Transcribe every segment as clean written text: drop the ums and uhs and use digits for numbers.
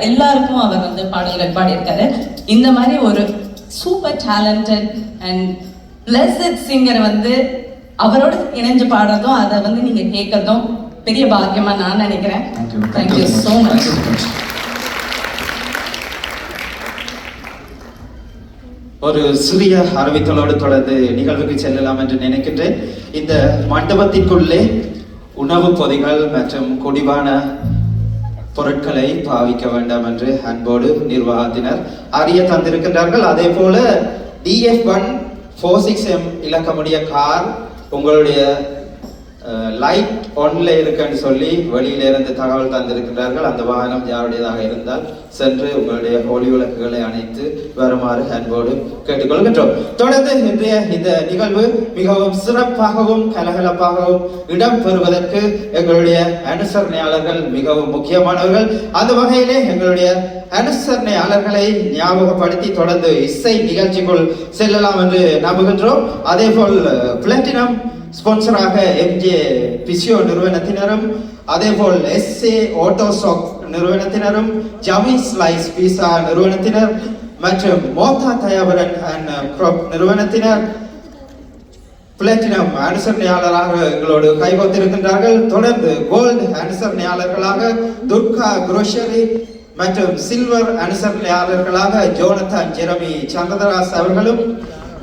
எல்லாருக்கும் அவர் வந்து பாடல்கள் பாடியிருக்காரு. இந்த மாதிரி ஒரு super talented and blessed singer வந்து அவரோட இணைஞ்சு பாடுறதும் அதை வந்து நீங்க கேட்கறதும் பெரிய பாக்கியமா நான் நினைக்கிறேன். Thank you so much. ஒரு சிறிய அறிவித்தலோடு தொடர்ந்து நிகழ்வுக்கு செல்லலாம் என்று நினைக்கின்றேன். இந்த மண்டபத்திற்குள்ளே உணவு பொதிகள் மற்றும் குடிபான பொருட்களை பாவிக்க வேண்டாம் என்று அன்போடு நிர்வாகத்தினர் அறிய தந்திருக்கின்றார்கள். அதே போல DF146M இலக்கமுடைய கார் உங்களுடைய லைட் ஒன்ல இருக்குன்னு சொல்லி வெளியில இருந்து தகவல் தந்திருக்கிறார்கள். அந்த வாகனம் யாருடையதாக இருந்தால் சென்று உங்களுடைய ஒளி விளக்குகளை அணைத்து வருமாறு அன்போடு கேட்டுக்கொள்கின்றோம். தொடர்ந்து இன்றைய இந்த நிகழ்வு மிகவும் சிறப்பாகவும் கலகலப்பாகவும் இடம்பெறுவதற்கு எங்களுடைய அனுசரணையாளர்கள் மிகவும் முக்கியமானவர்கள். அந்த வகையிலே எங்களுடைய அனுசரணையாளர்களை ஞாபகப்படுத்தி தொடர்ந்து இசை நிகழ்ச்சிக்குள் செல்லலாம் என்று நம்புகின்றோம். அதே போல் பிளாட்டினம் ஸ்பான்சராக MJ பிசியோ நிறுவனத்தினரும், அதேபோல் SA ஆட்டோசாக் நிறுவனத்தினரும், ஜமி ஸ்லைஸ் பீஸா நிறுவனத்தினர் மற்றும் மோதா தயாபரன் அண்ட் க்ராப் நிறுவனத்தினர் பிளாட்டினம் அனுசரணையாளராக எங்களோடு கைகோத்திருக்கின்றார்கள். தொடர்ந்து கோல்டு அனுசரணையாளர்களாக துர்கா குரோஷரி மற்றும் சில்வர் அனுசரணையாளர்களாக ஜோனத்தான் ஜெரமி சந்திரதாஸ் அவர்களும்,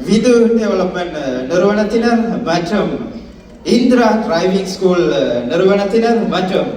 விது டெவலப்மெண்ட் நிறுவனத்தினர் மற்றும் இந்திரா டிரைவிங் ஸ்கூல் நிறுவனத்தினர் மற்றும்